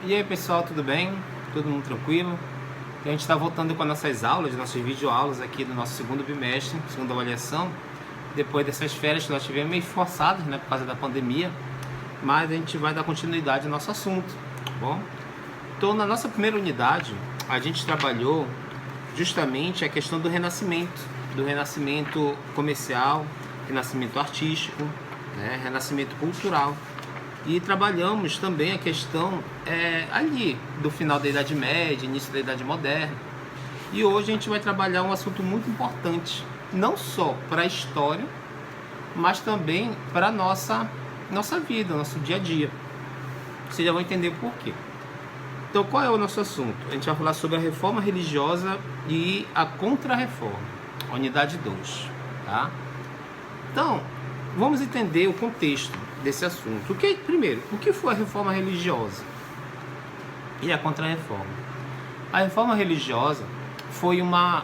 E aí pessoal, tudo bem? Todo mundo tranquilo? A gente está voltando com as nossas aulas, nossas videoaulas aqui do nosso segundo bimestre, segunda avaliação. Depois dessas férias que nós tivemos meio forçadas, né, por causa da pandemia. Mas a gente vai dar continuidade ao nosso assunto, tá bom? Então, na nossa primeira unidade, a gente trabalhou justamente a questão do renascimento comercial, renascimento artístico, né, renascimento cultural. E trabalhamos também a questão ali do final da Idade Média, início da Idade Moderna. E hoje a gente vai trabalhar um assunto muito importante, não só para a história, mas também para a nossa vida, nosso dia a dia. Vocês já vão entender por quê. Então, qual é o nosso assunto? A gente vai falar sobre a reforma religiosa e a contra-reforma, unidade 2, tá? Então, vamos entender o contexto desse assunto. Primeiro, o que foi a reforma religiosa e a contra-reforma? A reforma religiosa foi uma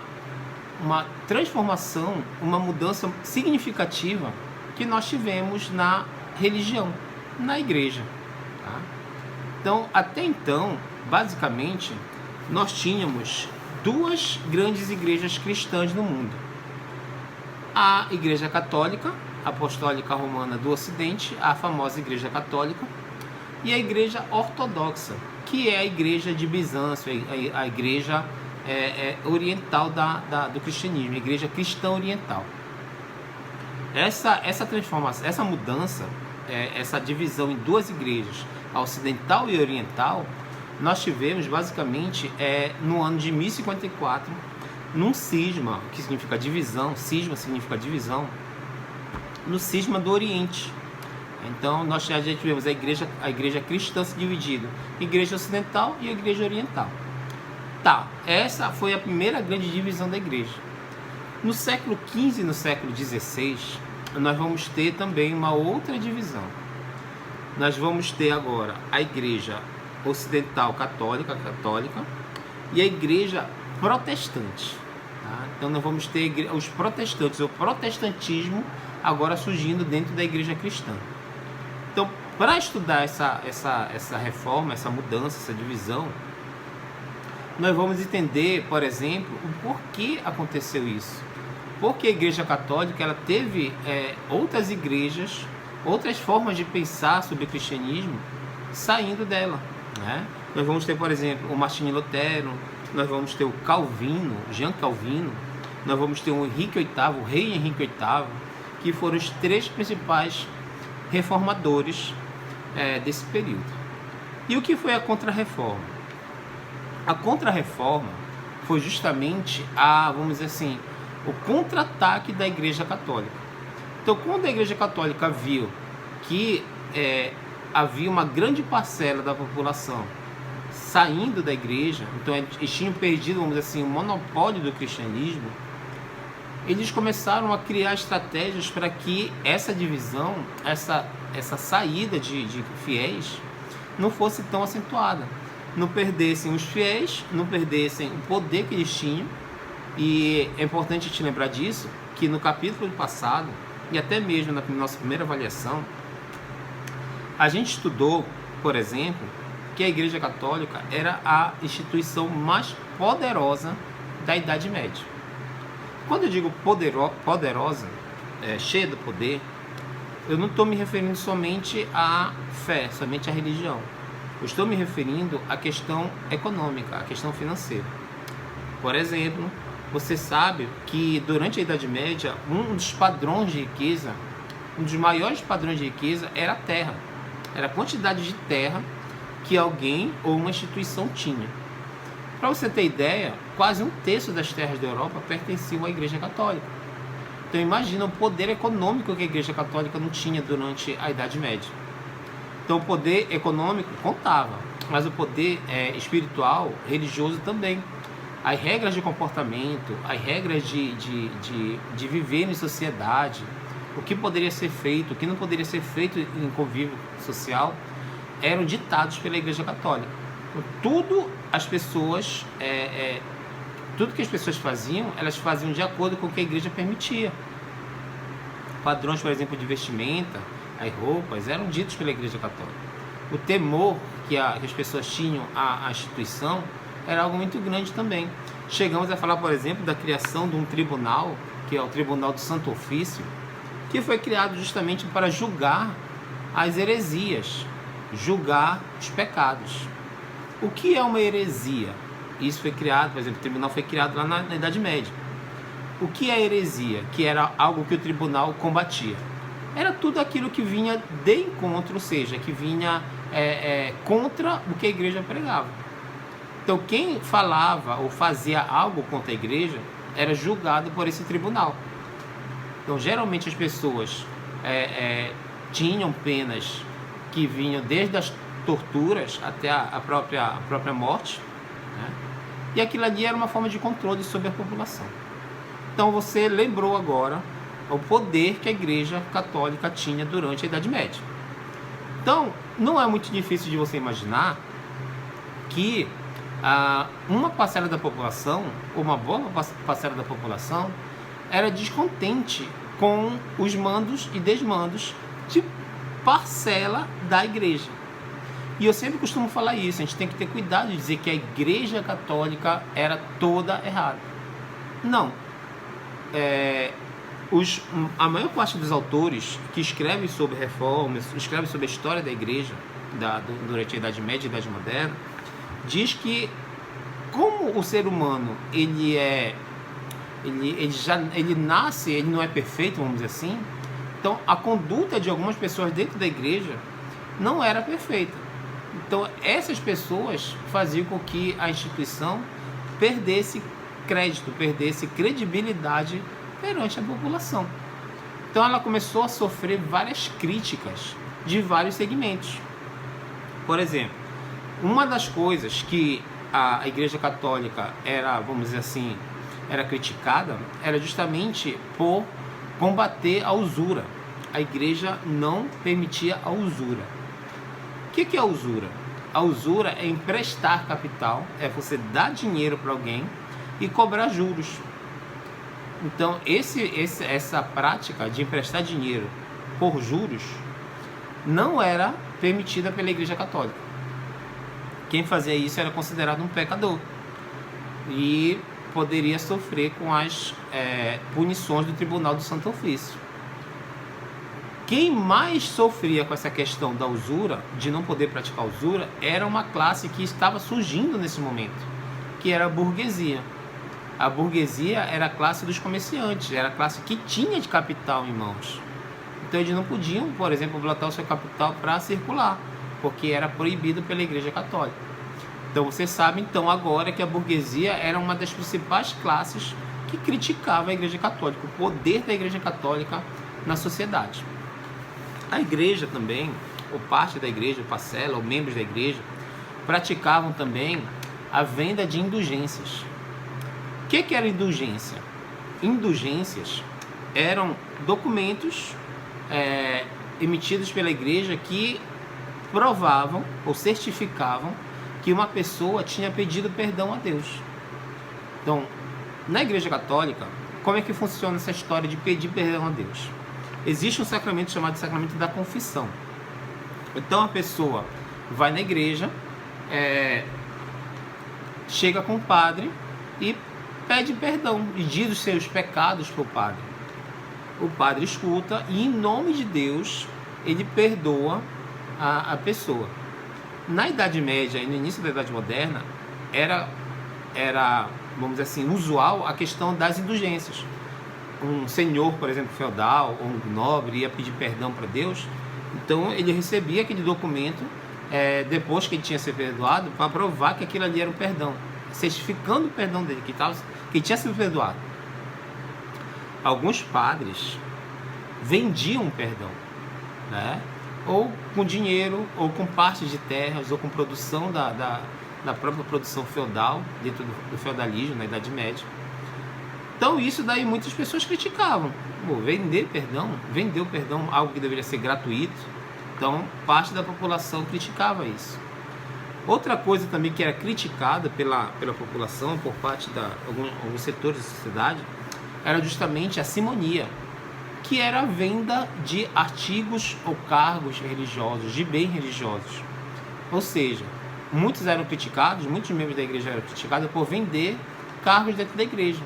transformação, uma mudança significativa que nós tivemos na religião, na igreja, tá? Então, até então, basicamente, nós tínhamos duas grandes igrejas cristãs no mundo. A Igreja Católica Apostólica Romana do Ocidente, a famosa Igreja Católica, e a Igreja Ortodoxa, que é a Igreja de Bizâncio, a Igreja oriental do cristianismo, a Igreja Cristã Oriental. Essa transformação, essa mudança, essa divisão em duas igrejas, a ocidental e a oriental, nós tivemos basicamente no ano de 1054, num cisma, que significa divisão, cisma significa divisão, no cisma do Oriente. Então nós já tivemos a igreja cristã se dividida em igreja ocidental e a igreja oriental. Tá, essa foi a primeira grande divisão da igreja. No século XV e no século XVI, nós vamos ter também uma outra divisão. Nós vamos ter agora a igreja ocidental católica e a igreja protestante. Tá? Então nós vamos ter os protestantes, o protestantismo agora surgindo dentro da igreja cristã. Então, para estudar essa reforma, essa mudança, essa divisão, nós vamos entender, por exemplo, o porquê aconteceu isso. Porque a igreja católica ela teve outras igrejas, outras formas de pensar sobre o cristianismo saindo dela, né? Nós vamos ter, por exemplo, o Martinho Lutero, nós vamos ter o Calvino, Jean Calvino, nós vamos ter o Henrique VIII, o rei Henrique VIII, que foram os três principais reformadores desse período. E o que foi a Contra-Reforma? A Contra-Reforma foi justamente vamos dizer assim, o contra-ataque da Igreja Católica. Então, quando a Igreja Católica viu que havia uma grande parcela da população saindo da Igreja, então eles tinham perdido, vamos dizer assim, o monopólio do cristianismo, eles começaram a criar estratégias para que essa divisão, essa saída de fiéis não fosse tão acentuada. Não perdessem os fiéis, não perdessem o poder que eles tinham. E é importante te lembrar disso, que no capítulo passado, e até mesmo na nossa primeira avaliação, a gente estudou, por exemplo, que a Igreja Católica era a instituição mais poderosa da Idade Média. Quando eu digo poderosa, cheia de poder, eu não estou me referindo somente à fé, somente à religião. Eu estou me referindo à questão econômica, à questão financeira. Por exemplo, você sabe que durante a Idade Média, um dos padrões de riqueza, um dos maiores padrões de riqueza era a terra. Era a quantidade de terra que alguém ou uma instituição tinha. Para você ter ideia, quase 1/3 das terras da Europa pertenciam à Igreja Católica. Então imagina o poder econômico que a Igreja Católica não tinha durante a Idade Média. Então o poder econômico contava, mas o poder espiritual, religioso também. As regras de comportamento, as regras de viver em sociedade, o que poderia ser feito, o que não poderia ser feito em convívio social, eram ditados pela Igreja Católica. Então, tudo que as pessoas faziam, elas faziam de acordo com o que a igreja permitia. Padrões, por exemplo, de vestimenta, as roupas, eram ditos pela Igreja Católica. o temor que as pessoas tinham à instituição era algo muito grande também. Chegamos a falar, por exemplo, da criação de um tribunal, que é o Tribunal do Santo Ofício, que foi criado justamente para julgar as heresias, julgar os pecados. O que é uma heresia? Isso foi criado, por exemplo, o tribunal foi criado lá na Idade Média. O que é heresia? Que era algo que o tribunal combatia. Era tudo aquilo que vinha de encontro, ou seja, que vinha contra o que a igreja pregava. Então, quem falava ou fazia algo contra a igreja era julgado por esse tribunal. Então, geralmente as pessoas tinham penas que vinham desde as torturas até a própria morte, né? E aquilo ali era uma forma de controle sobre a população. Então, você lembrou agora o poder que a Igreja Católica tinha durante a Idade Média. Então, não é muito difícil de você imaginar que uma parcela da população, ou uma boa parcela da população, era descontente com os mandos e desmandos de parcela da Igreja. E eu sempre costumo falar isso, a gente tem que ter cuidado de dizer que a Igreja Católica era toda errada. Não. A maior parte dos autores que escrevem sobre reformas, escrevem sobre a história da igreja durante a Idade Média e a Idade Moderna, diz que como o ser humano ele nasce, ele não é perfeito, vamos dizer assim, então a conduta de algumas pessoas dentro da igreja não era perfeita. Então essas pessoas faziam com que a instituição perdesse crédito, perdesse credibilidade perante a população. Então ela começou a sofrer várias críticas de vários segmentos. Por exemplo, uma das coisas que a Igreja Católica era, vamos dizer assim, era criticada, era justamente por combater a usura. A igreja não permitia a usura. O que é a usura? A usura é emprestar capital, é você dar dinheiro para alguém e cobrar juros. Então, essa prática de emprestar dinheiro por juros não era permitida pela Igreja Católica. Quem fazia isso era considerado um pecador e poderia sofrer com as punições do Tribunal do Santo Ofício. Quem mais sofria com essa questão da usura, de não poder praticar usura, era uma classe que estava surgindo nesse momento, que era a burguesia. A burguesia era a classe dos comerciantes, era a classe que tinha de capital em mãos. Então eles não podiam, por exemplo, botar o seu capital para circular, porque era proibido pela Igreja Católica. Então você sabe então agora que a burguesia era uma das principais classes que criticava a Igreja Católica, o poder da Igreja Católica na sociedade. A igreja também, ou parte da igreja, ou parcela, ou membros da igreja, praticavam também a venda de indulgências. O que era indulgência? Indulgências eram documentos emitidos pela igreja que provavam ou certificavam que uma pessoa tinha pedido perdão a Deus. Então, na Igreja Católica, como é que funciona essa história de pedir perdão a Deus? Existe um sacramento chamado sacramento da confissão. Então a pessoa vai na igreja, chega com o padre e pede perdão e diz os seus pecados para o padre. O padre escuta e, em nome de Deus, ele perdoa a pessoa. Na Idade Média e no início da Idade Moderna, era, vamos dizer assim, usual a questão das indulgências. Um senhor, por exemplo, feudal ou um nobre ia pedir perdão para Deus, então ele recebia aquele documento depois que ele tinha sido perdoado para provar que aquilo ali era um perdão, certificando o perdão dele, que tinha sido perdoado. Alguns padres vendiam perdão, né? Ou com dinheiro, ou com partes de terras, ou com produção da própria produção feudal, dentro do feudalismo, na Idade Média. Então isso daí muitas pessoas criticavam. Vender o perdão, algo que deveria ser gratuito. Então parte da população criticava isso. Outra coisa também que era criticada pela população, por parte de alguns setores da sociedade, era justamente a simonia, que era a venda de artigos ou cargos religiosos, de bens religiosos. Ou seja, muitos membros da igreja eram criticados por vender cargos dentro da igreja.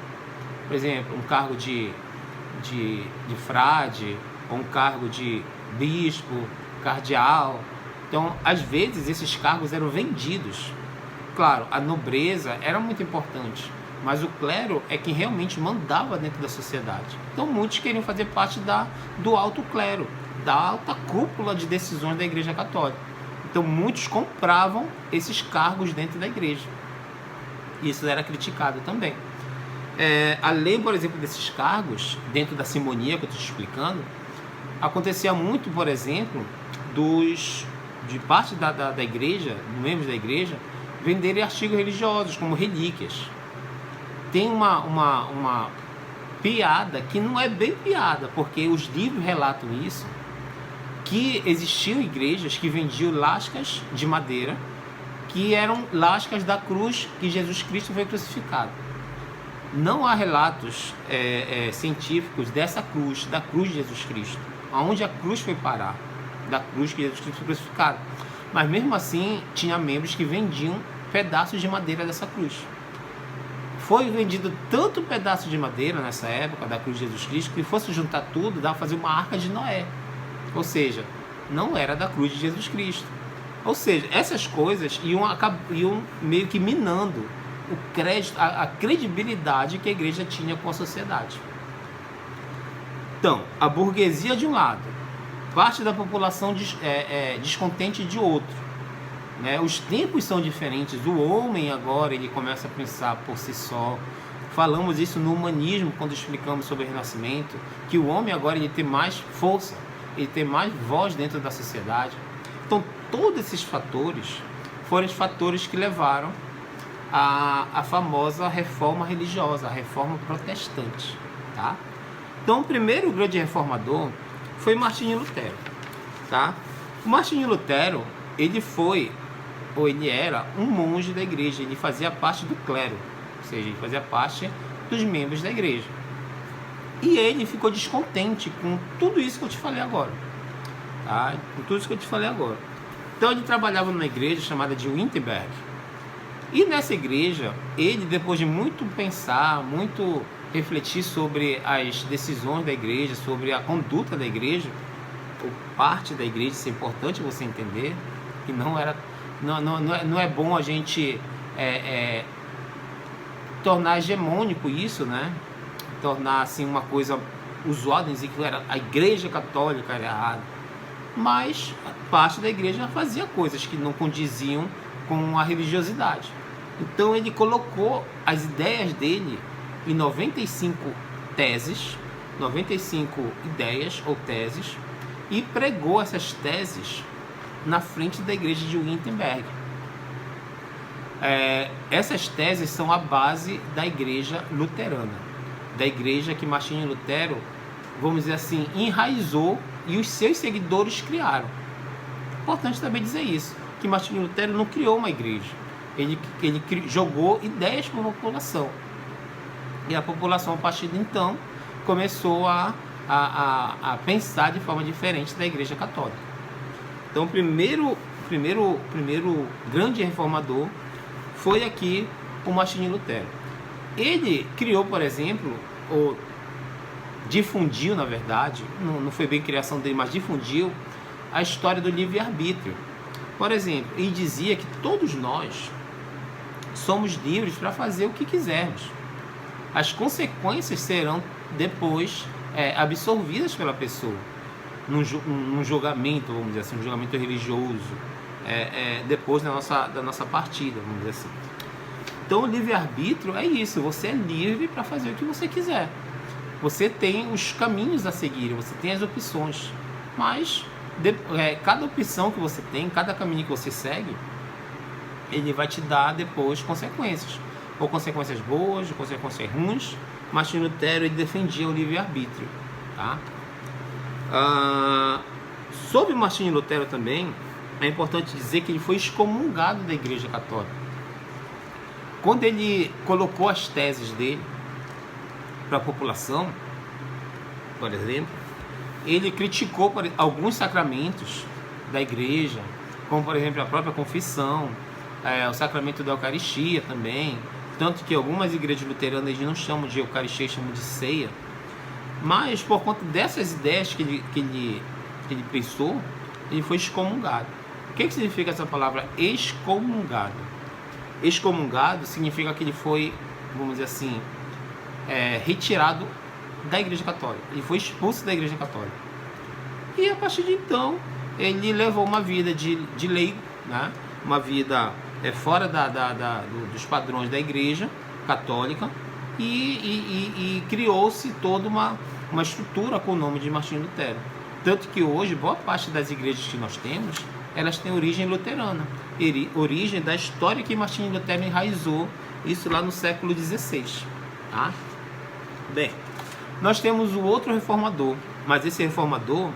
Por exemplo, um cargo de frade, ou um cargo de bispo, cardeal. Então, às vezes, esses cargos eram vendidos. Claro, a nobreza era muito importante, mas o clero é quem realmente mandava dentro da sociedade. Então, muitos queriam fazer parte do alto clero, da alta cúpula de decisões da Igreja Católica. Então, muitos compravam esses cargos dentro da igreja. Isso era criticado também. Além, por exemplo, desses cargos, dentro da simonia que eu estou te explicando, acontecia muito, por exemplo, de parte da igreja, membros da igreja, venderem artigos religiosos, como relíquias. Tem uma piada que não é bem piada, porque os livros relatam isso, que existiam igrejas que vendiam lascas de madeira, que eram lascas da cruz que Jesus Cristo foi crucificado. Não há relatos científicos dessa cruz, da cruz de Jesus Cristo, aonde a cruz foi parar, da cruz que Jesus Cristo foi crucificado. Mas mesmo assim, tinha membros que vendiam pedaços de madeira dessa cruz. Foi vendido tanto pedaço de madeira nessa época da cruz de Jesus Cristo, que fosse juntar tudo, dava para fazer uma arca de Noé. Ou seja, não era da cruz de Jesus Cristo. Ou seja, essas coisas iam meio que minando o crédito, a credibilidade que a igreja tinha com a sociedade. Então, a burguesia de um lado, parte da população descontente de outro. Né? Os tempos são diferentes. O homem agora ele começa a pensar por si só. Falamos isso no humanismo quando explicamos sobre o Renascimento, que o homem agora ele tem mais força, ele tem mais voz dentro da sociedade. Então, todos esses fatores foram os fatores que levaram a famosa reforma religiosa, a reforma protestante. Tá? Então, o primeiro grande reformador foi Martinho Lutero. Tá? O Martinho Lutero, ele era um monge da igreja, ele fazia parte do clero, ou seja, ele fazia parte dos membros da igreja. E ele ficou descontente com tudo isso que eu te falei agora. Tá? Com tudo isso que eu te falei agora. Então ele trabalhava numa igreja chamada de Wittenberg. E nessa igreja, ele, depois de muito pensar, muito refletir sobre as decisões da igreja, sobre a conduta da igreja, ou parte da igreja, isso é importante você entender, que não é bom a gente tornar hegemônico isso, né? Tornar assim uma coisa usual, dizer que a igreja católica era errada. Mas parte da igreja fazia coisas que não condiziam com a religiosidade. Então ele colocou as ideias dele em 95 teses, 95 ideias ou teses, e pregou essas teses na frente da igreja de Wittenberg. Essas teses são a base da igreja luterana, da igreja que Martinho Lutero, vamos dizer assim, enraizou e os seus seguidores criaram. Importante também dizer isso, que Martinho Lutero não criou uma igreja, ele jogou ideias para a população, e a população a partir de então começou a pensar de forma diferente da igreja católica. Então o primeiro grande reformador foi aqui o Martinho Lutero. Ele criou, por exemplo, ou difundiu, na verdade, não foi bem criação dele, mas difundiu a história do livre-arbítrio. Por exemplo, ele dizia que todos nós somos livres para fazer o que quisermos. As consequências serão depois absorvidas pela pessoa, num julgamento, vamos dizer assim, um julgamento religioso, depois da nossa partida, vamos dizer assim. Então o livre-arbítrio é isso, você é livre para fazer o que você quiser. Você tem os caminhos a seguir, você tem as opções, mas cada opção que você tem, cada caminho que você segue, ele vai te dar depois consequências, ou consequências boas, ou consequências ruins. Martinho Lutero ele defendia o livre-arbítrio. Tá? Sobre Martinho Lutero também, é importante dizer que ele foi excomungado da Igreja Católica. Quando ele colocou as teses dele para a população, por exemplo, ele criticou alguns sacramentos da igreja, como por exemplo a própria confissão, o sacramento da Eucaristia também, tanto que algumas igrejas luteranas eles não chamam de Eucaristia, chamam de ceia, mas por conta dessas ideias que ele pensou, ele foi excomungado. O que significa essa palavra excomungado? Excomungado significa que ele foi, vamos dizer assim, retirado da Igreja Católica. Ele foi expulso da Igreja Católica. E a partir de então, ele levou uma vida de leigo, né? Uma vida fora dos padrões da Igreja Católica, e criou-se toda uma estrutura com o nome de Martinho Lutero. Tanto que hoje, boa parte das igrejas que nós temos, elas têm origem luterana, origem da história que Martinho Lutero enraizou, isso lá no século XVI. Tá? Bem, nós temos o outro reformador, mas esse reformador,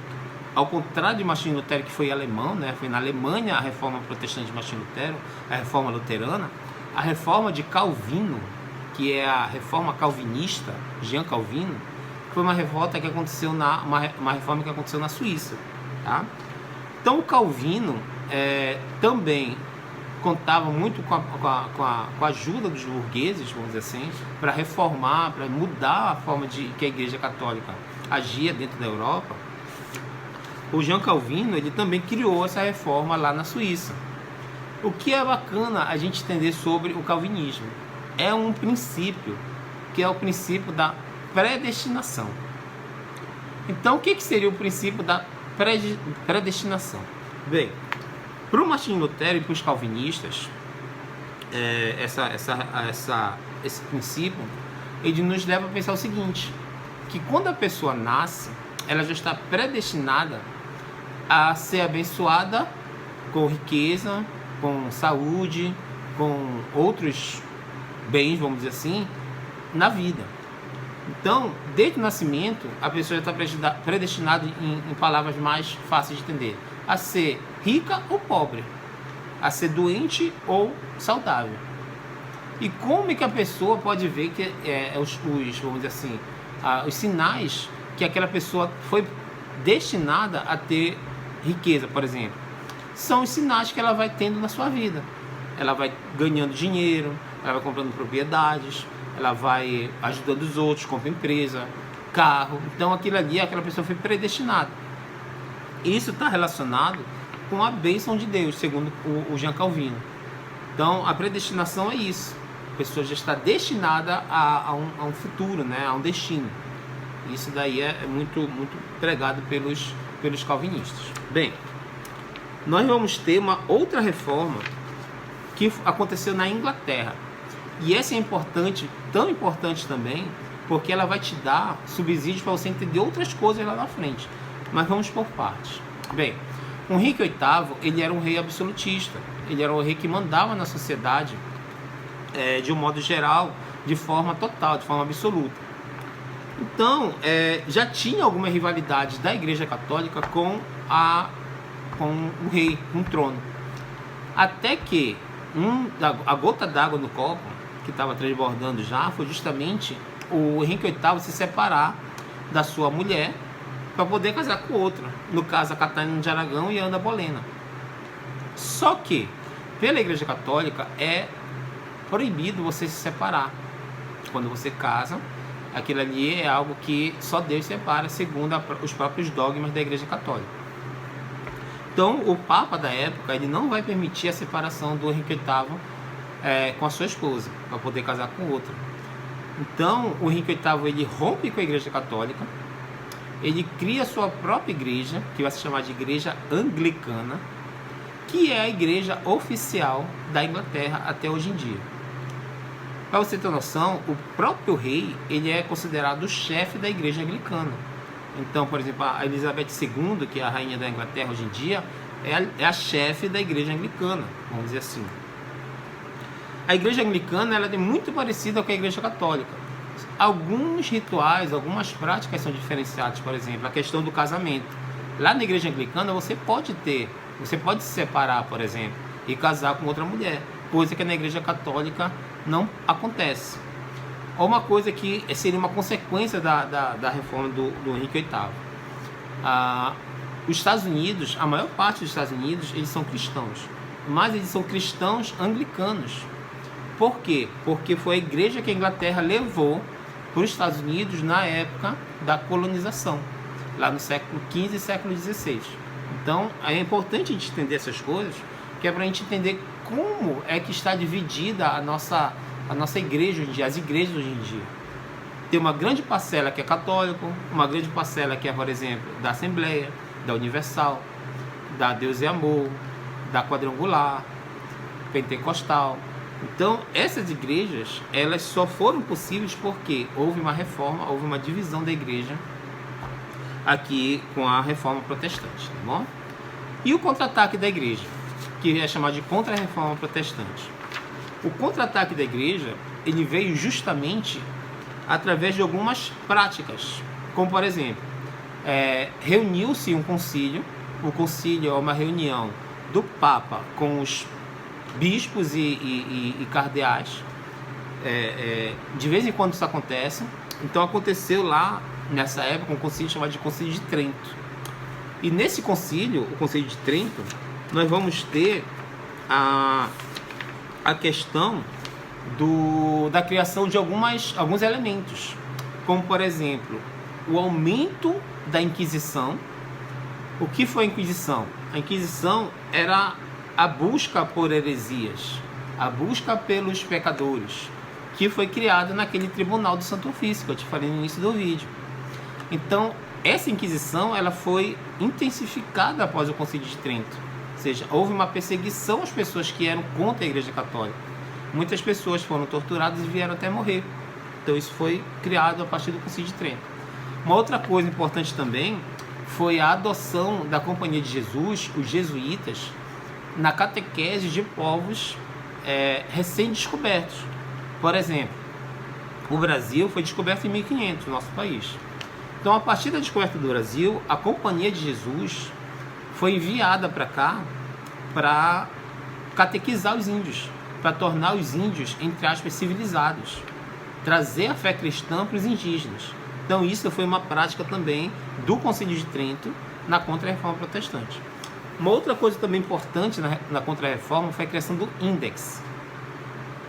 ao contrário de Martinho Lutero, que foi alemão, né? Foi na Alemanha a reforma protestante de Martinho Lutero, a reforma luterana, a reforma de Calvino, que é a reforma calvinista, Jean Calvino, foi uma revolta que aconteceu uma reforma que aconteceu na Suíça. Tá? Então o Calvino também contava muito com a ajuda dos burgueses, vamos dizer assim, para reformar, para mudar a forma que a Igreja Católica agia dentro da Europa. O Jean Calvino ele também criou essa reforma lá na Suíça. O que é bacana a gente entender sobre o calvinismo é um princípio, que é o princípio da predestinação. Então, o que seria o princípio da predestinação? Bem, para o Martinho Lutero e para os calvinistas, esse princípio ele nos leva a pensar o seguinte, que quando a pessoa nasce, ela já está predestinada a ser abençoada com riqueza, com saúde, com outros bens, vamos dizer assim, na vida. Então, desde o nascimento, a pessoa já está predestinada, em palavras mais fáceis de entender, a ser rica ou pobre, a ser doente ou saudável. E como é que a pessoa pode ver que vamos dizer assim, os sinais que aquela pessoa foi destinada a ter riqueza, por exemplo? São os sinais que ela vai tendo na sua vida. Ela vai ganhando dinheiro, ela vai comprando propriedades, ela vai ajudando os outros, compra empresa, carro. Então aquela pessoa foi predestinada. Isso está relacionado com a bênção de Deus, segundo o Jean Calvino. Então a predestinação é isso. A pessoa já está destinada a um futuro, né? A um destino. Isso daí é muito, muito pregado pelos calvinistas. Bem, nós vamos ter uma outra reforma que aconteceu na Inglaterra. E essa é importante, tão importante também, porque ela vai te dar subsídios para você entender outras coisas lá na frente. Mas vamos por partes. Bem, o Henrique VIII, ele era um rei absolutista. Ele era um rei que mandava na sociedade, de um modo geral, de forma total, de forma absoluta. Então, já tinha alguma rivalidade da Igreja Católica com o rei, com o trono. Até que a gota d'água no copo, que estava transbordando já, foi justamente o Henrique VIII se separar da sua mulher para poder casar com outra. No caso, a Catarina de Aragão e a Ana Bolena. Só que, pela Igreja Católica, é proibido você se separar. Quando você casa, aquilo ali é algo que só Deus separa, segundo os próprios dogmas da Igreja Católica. Então, o Papa da época, ele não vai permitir a separação do Henrique VIII com a sua esposa, para poder casar com outra. Então, o Henrique VIII, ele rompe com a Igreja Católica, ele cria a sua própria igreja, que vai se chamar de Igreja Anglicana, que é a igreja oficial da Inglaterra até hoje em dia. Para você ter noção, o próprio rei, ele é considerado o chefe da Igreja Anglicana. Então, por exemplo, a Elizabeth II, que é a rainha da Inglaterra hoje em dia, é a chefe da Igreja Anglicana, vamos dizer assim. A Igreja Anglicana ela é muito parecida com a Igreja Católica. Alguns rituais, algumas práticas são diferenciadas, por exemplo, a questão do casamento. Lá na Igreja Anglicana você pode se separar, por exemplo, e casar com outra mulher, coisa que na Igreja Católica não acontece. Ou uma coisa que seria uma consequência da reforma do Henrique VIII. os Estados Unidos, a maior parte dos Estados Unidos, eles são cristãos, mas eles são cristãos anglicanos. Por quê? Porque foi a igreja que a Inglaterra levou para os Estados Unidos na época da colonização, lá no século XV e século XVI. Então, é importante a gente entender essas coisas, que é para a gente entender como é que está dividida a nossa igreja hoje em dia, as igrejas hoje em dia. Tem uma grande parcela que é católico, uma grande parcela que é, por exemplo, da Assembleia, da Universal, da Deus e Amor, da Quadrangular, Pentecostal. Então, essas igrejas, elas só foram possíveis porque houve uma reforma, houve uma divisão da igreja aqui com a reforma protestante, tá bom? E o contra-ataque da igreja, que é chamado de contra-reforma protestante. O contra-ataque da igreja, ele veio justamente através de algumas práticas, como por exemplo, reuniu-se um concílio. O concílio é uma reunião do Papa com os bispos e cardeais. De vez em quando isso acontece. Então aconteceu lá, nessa época, um concílio chamado de Concílio de Trento. E nesse concílio, o Concílio de Trento, nós vamos ter a questão da criação de alguns elementos, como por exemplo, o aumento da Inquisição. O que foi a Inquisição? A Inquisição era a busca por heresias, a busca pelos pecadores, que foi criada naquele Tribunal do Santo Ofício, que eu te falei no início do vídeo. Então, essa Inquisição, ela foi intensificada após o Concílio de Trento. Ou seja, houve uma perseguição às pessoas que eram contra a Igreja Católica. Muitas pessoas foram torturadas e vieram até morrer. Então isso foi criado a partir do Concílio de Trento. Uma outra coisa importante também foi a adoção da Companhia de Jesus, os jesuítas, na catequese de povos recém-descobertos. Por exemplo, o Brasil foi descoberto em 1500, o nosso país. Então, a partir da descoberta do Brasil, a Companhia de Jesus foi enviada para cá para catequizar os índios, para tornar os índios, entre aspas, civilizados, trazer a fé cristã para os indígenas. Então isso foi uma prática também do Concílio de Trento na Contra-Reforma Protestante. Uma outra coisa também importante na Contra-Reforma foi a criação do Index.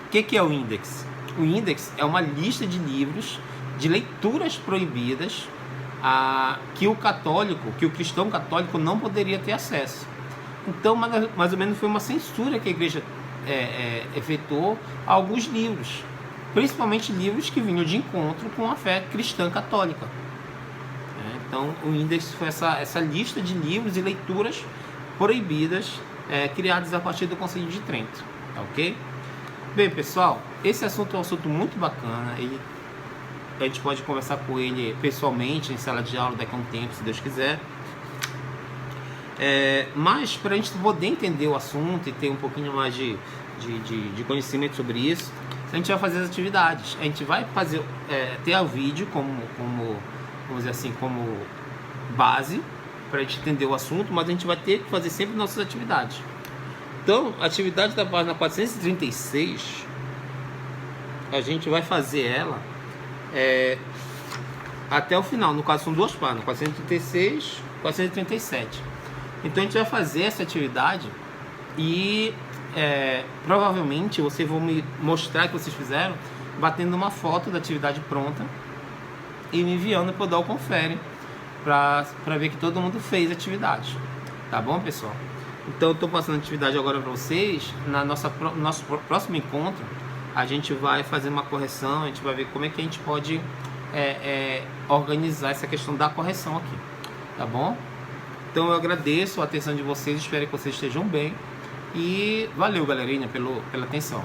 O que é o Index? O Index é uma lista de livros, de leituras proibidas, que o cristão católico não poderia ter acesso. Então, mais ou menos foi uma censura que a igreja efetuou a alguns livros, principalmente livros que vinham de encontro com a fé cristã católica. Então, o Index foi essa lista de livros e leituras proibidas criadas a partir do Concílio de Trento, tá ok? Bem, pessoal, esse assunto é um assunto muito bacana. A gente pode conversar com ele pessoalmente, em sala de aula, daqui a um tempo, se Deus quiser. Mas para a gente poder entender o assunto e ter um pouquinho mais de conhecimento sobre isso, a gente vai fazer as atividades. A gente vai fazer ter o vídeo como vamos dizer assim, como base para a gente entender o assunto, mas a gente vai ter que fazer sempre nossas atividades. Então, a atividade da página 436, a gente vai fazer ela até o final. No caso, são duas páginas, 436 e 437. Então, a gente vai fazer essa atividade e provavelmente vocês vão me mostrar que vocês fizeram, batendo uma foto da atividade pronta e me enviando para eu dar o confere, para ver que todo mundo fez a atividade. Tá bom, pessoal? Então, eu estou passando a atividade agora para vocês. Nosso próximo encontro, a gente vai fazer uma correção, a gente vai ver como é que a gente pode organizar essa questão da correção aqui. Tá bom? Então, eu agradeço a atenção de vocês, espero que vocês estejam bem. E valeu, galerinha, pela atenção.